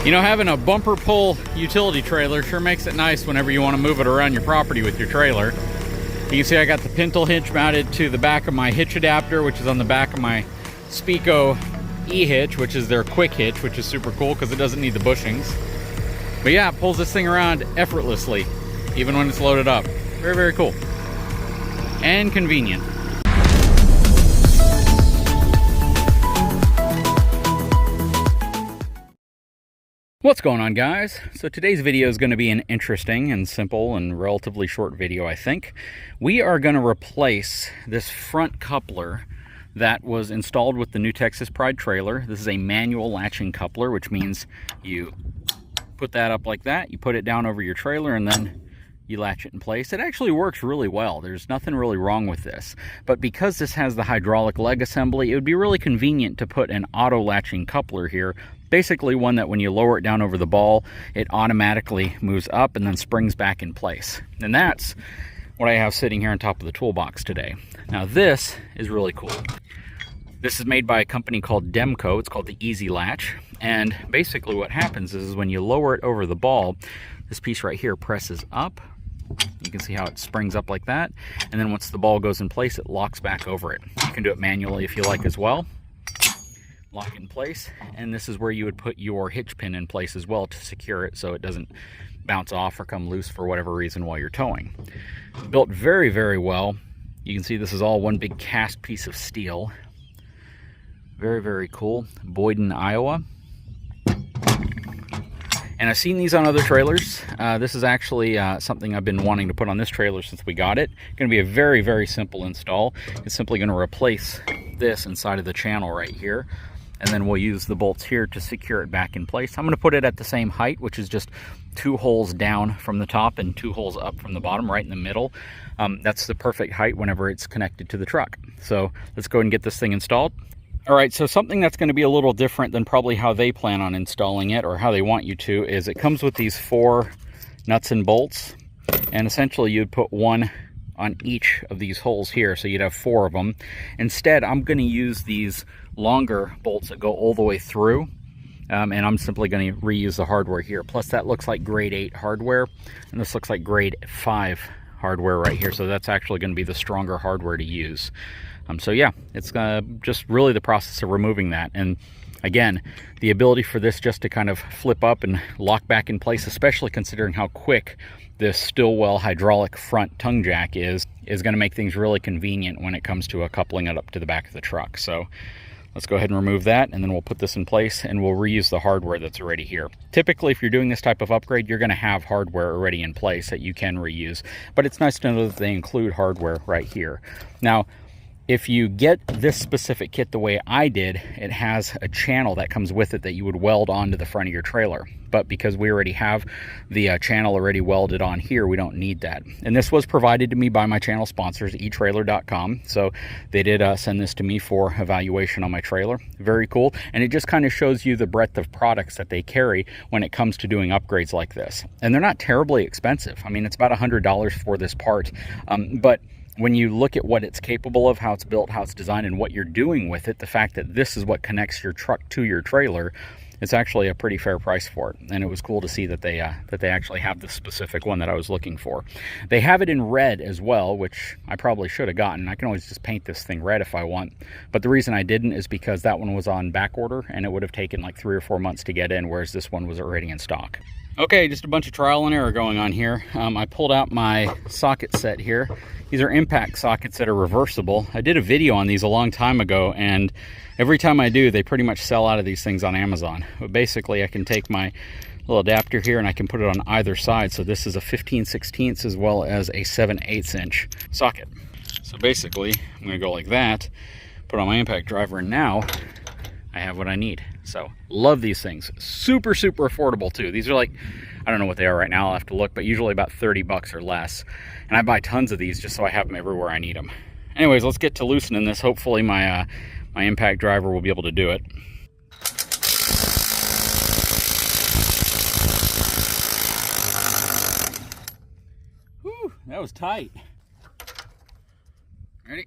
You know, having a bumper pull utility trailer sure makes it nice whenever you want to move it around your property with your trailer. You can see I got the pintle hitch mounted to the back of my hitch adapter, which is on the back of my Speco E-hitch, which is their quick hitch, which is super cool because it doesn't need the bushings. But yeah, it pulls this thing around effortlessly, even when it's loaded up. Very, very cool. And convenient. What's going on, guys? So today's video is going to be an interesting and simple and relatively short video, I think. We are going to replace this front coupler that was installed with the new Texas Pride trailer. This is a manual latching coupler, which means you put that up like that, you put it down over your trailer, and then you latch it in place. It actually works really well. There's nothing really wrong with this. But because this has the hydraulic leg assembly, it would be really convenient to put an auto latching coupler here. Basically one that when you lower it down over the ball, it automatically moves up and then springs back in place. And that's what I have sitting here on top of the toolbox today. Now this is really cool. This is made by a company called Demco. It's called the Easy Latch. And basically what happens is when you lower it over the ball, this piece right here presses up. You can see how it springs up like that. And then once the ball goes in place, it locks back over it. You can do it manually if you like as well. Lock it in place. And this is where you would put your hitch pin in place as well to secure it so it doesn't bounce off or come loose for whatever reason while you're towing. Built very, very well. You can see this is all one big cast piece of steel. Very, very cool. Boyden, Iowa. And I've seen these on other trailers. This is actually something I've been wanting to put on this trailer since we got it. Going to be a very, very simple install. It's simply going to replace this inside of the channel right here. And then we'll use the bolts here to secure it back in place. I'm going to put it at the same height, which is just 2 holes down from the top and 2 holes up from the bottom, right in the middle. That's the perfect height whenever it's connected to the truck. So let's go ahead and get this thing installed. All right, so something that's going to be a little different than probably how they plan on installing it or how they want you to is it comes with these 4 nuts and bolts. And essentially you'd put one on each of these holes here, so you'd have 4 of them. Instead, I'm going to use these longer bolts that go all the way through, and I'm simply going to reuse the hardware here. Plus that looks like grade 8 hardware, and this looks like grade 5 hardware right here, so that's actually going to be the stronger hardware to use. So yeah, it's just really the process of removing that. And again, the ability for this just to kind of flip up and lock back in place, especially considering how quick this Stillwell hydraulic front tongue jack is going to make things really convenient when it comes to coupling it up to the back of the truck. So let's go ahead and remove that, and then we'll put this in place and we'll reuse the hardware that's already here. Typically, if you're doing this type of upgrade, you're going to have hardware already in place that you can reuse, but it's nice to know that they include hardware right here. Now, if you get this specific kit the way I did, it has a channel that comes with it that you would weld onto the front of your trailer. But because we already have the channel already welded on here, we don't need that. And this was provided to me by my channel sponsors, etrailer.com. So they did send this to me for evaluation on my trailer. Very cool. And it just kind of shows you the breadth of products that they carry when it comes to doing upgrades like this. And they're not terribly expensive. I mean, it's about $100 for this part. But when you look at what it's capable of, how it's built, how it's designed, and what you're doing with it, the fact that this is what connects your truck to your trailer, it's actually a pretty fair price for it. And it was cool to see that they actually have the specific one that I was looking for. They have it in red as well, which I probably should have gotten. I can always just paint this thing red if I want. But the reason I didn't is because that one was on back order, and it would have taken like 3 or 4 months to get in, whereas this one was already in stock. Okay, just a bunch of trial and error going on here. I pulled out my socket set here. These are impact sockets that are reversible. I did a video on these a long time ago, and every time I do, they pretty much sell out of these things on Amazon. But basically, I can take my little adapter here and I can put it on either side. So this is a 15/16 as well as a 7/8 inch socket. So basically, I'm gonna go like that, put on my impact driver, and now I have what I need. So love these things. Super, super affordable too. These are like, I don't know what they are right now, I'll have to look, but usually about 30 bucks or less. And I buy tons of these just so I have them everywhere I need them. Anyways, let's get to loosening this. Hopefully my my impact driver will be able to do it. Whew, that was tight. Ready?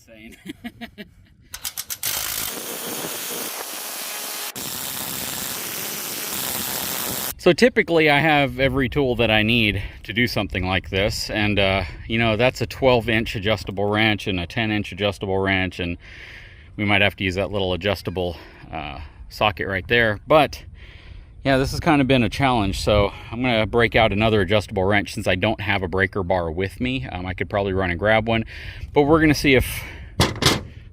insane. So typically I have every tool that I need to do something like this, and you know, that's a 12-inch adjustable wrench and a 10-inch adjustable wrench, and we might have to use that little adjustable socket right there. But yeah, this has kind of been a challenge, so I'm gonna break out another adjustable wrench since I don't have a breaker bar with me. I could probably run and grab one, but we're gonna see if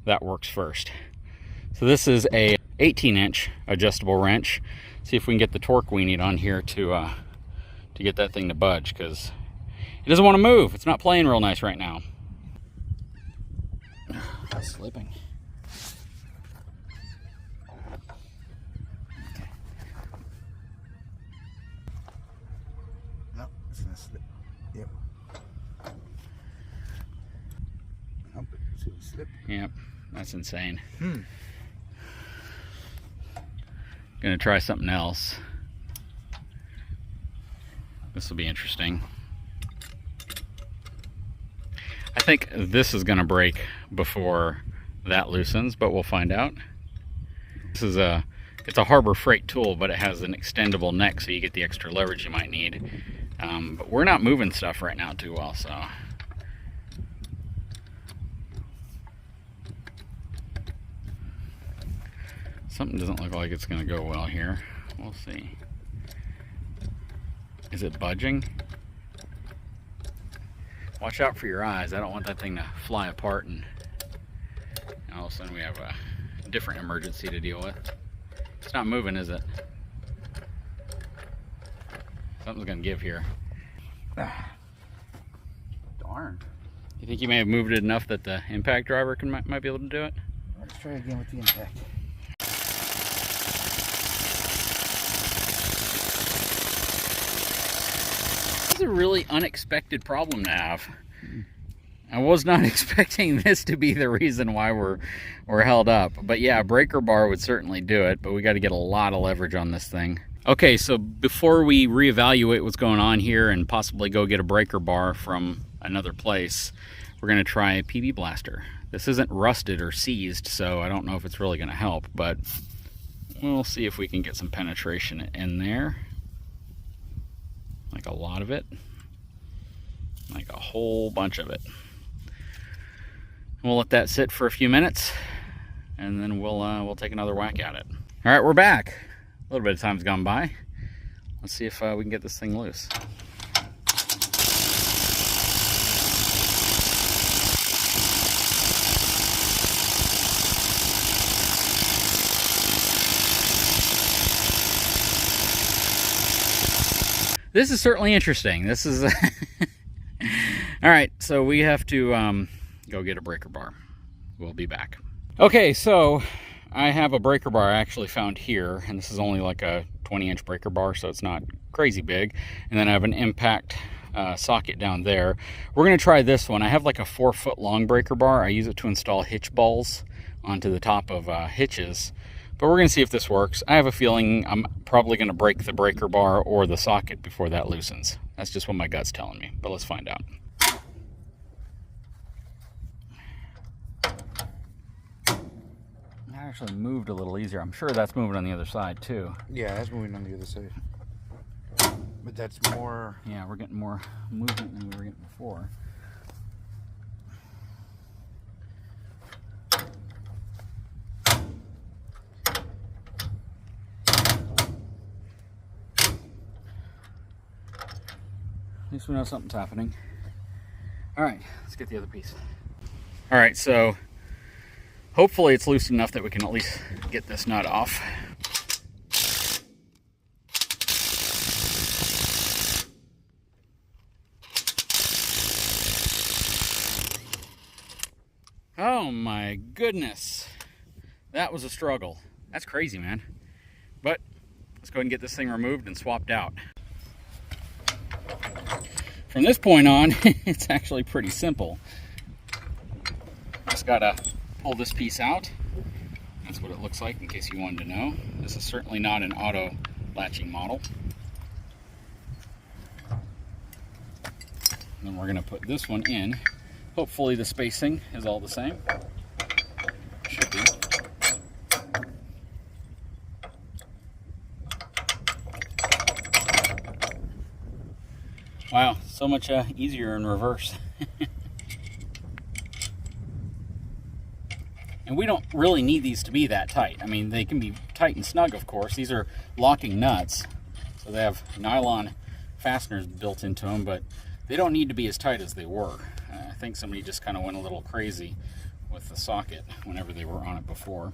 that works first. So this is a 18-inch adjustable wrench. See if we can get the torque we need on here to get that thing to budge, because it doesn't want to move. It's not playing real nice right now. It's slipping. Okay. No, it's gonna slip. Yep. Nope, it's gonna slip. Yep, that's insane. Gonna try something else. This will be interesting. I think this is gonna break before that loosens, but we'll find out. This is it's a Harbor Freight tool, but it has an extendable neck, so you get the extra leverage you might need. But we're not moving stuff right now too well, so. Something doesn't look like it's going to go well here. We'll see. Is it budging? Watch out for your eyes. I don't want that thing to fly apart and all of a sudden we have a different emergency to deal with. It's not moving, is it? Something's going to give here. Darn. You think you may have moved it enough that the impact driver might be able to do it? Let's try again with the impact. This is a really unexpected problem to have. I was not expecting this to be the reason why we're held up. But yeah, a breaker bar would certainly do it, but we got to get a lot of leverage on this thing. Okay, so before we reevaluate what's going on here and possibly go get a breaker bar from another place, we're going to try a PB blaster. This isn't rusted or seized, so I don't know if it's really going to help, but we'll see if we can get some penetration in there. Like a lot of it. Like a whole bunch of it. We'll let that sit for a few minutes, and then we'll take another whack at it. All right, we're back. A little bit of time's gone by. Let's see if we can get this thing loose. This is certainly interesting. This is all right, so we have to go get a breaker bar. We'll be back. Okay, so I have a breaker bar I actually found here, and this is only like a 20-inch breaker bar, so it's not crazy big. And then I have an impact socket down there. We're gonna try this one. I have like a 4-foot long breaker bar. I use it to install hitch balls onto the top of hitches. But we're gonna see if this works. I have a feeling I'm probably gonna break the breaker bar or the socket before that loosens. That's just what my gut's telling me, but let's find out. That actually moved a little easier. I'm sure that's moving on the other side too. Yeah, that's moving on the other side. But that's more... Yeah, we're getting more movement than we were getting before. At least we know something's happening. All right, let's get the other piece. All right, so hopefully it's loose enough that we can at least get this nut off. Oh my goodness. That was a struggle. That's crazy, man. But let's go ahead and get this thing removed and swapped out. From this point on, it's actually pretty simple. Just gotta pull this piece out. That's what it looks like, in case you wanted to know. This is certainly not an auto-latching model. And then we're gonna put this one in. Hopefully the spacing is all the same. Should be. Wow, so much easier in reverse. And we don't really need these to be that tight. I mean, they can be tight and snug, of course. These are locking nuts, so they have nylon fasteners built into them, but they don't need to be as tight as they were. I think somebody just kind of went a little crazy with the socket whenever they were on it before.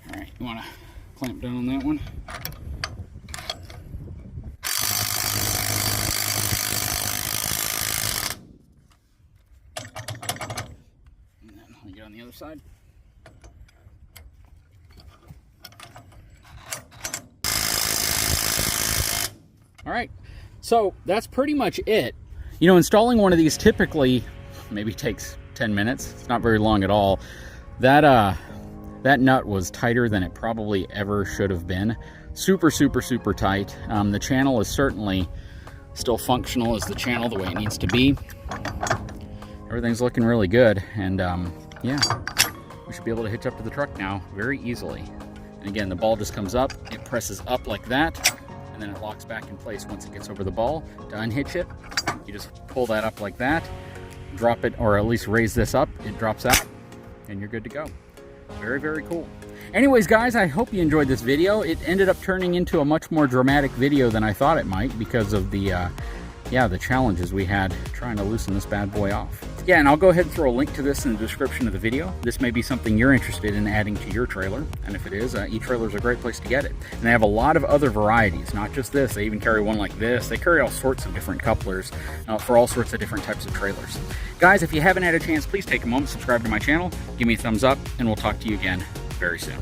All right, you want to clamp down on that one? And then let me get on the other side. All right, so that's pretty much it. You know, installing one of these typically maybe takes 10 minutes. It's not very long at all. That nut was tighter than it probably ever should have been. Super, super, super tight. The channel is certainly still functional as the channel the way it needs to be. Everything's looking really good, and yeah, we should be able to hitch up to the truck now very easily. And again, the ball just comes up, it presses up like that, and then it locks back in place once it gets over the ball. To unhitch it, you just pull that up like that, drop it, or at least raise this up, it drops out, and you're good to go. Very, very cool. Anyways, guys, I hope you enjoyed this video. It ended up turning into a much more dramatic video than I thought it might because of the challenges we had trying to loosen this bad boy off. Yeah, and I'll go ahead and throw a link to this in the description of the video. This may be something you're interested in adding to your trailer, and if it is, eTrailer is a great place to get it. And they have a lot of other varieties, not just this. They even carry one like this. They carry all sorts of different couplers for all sorts of different types of trailers. Guys, if you haven't had a chance, please take a moment, subscribe to my channel, give me a thumbs up, and we'll talk to you again very soon.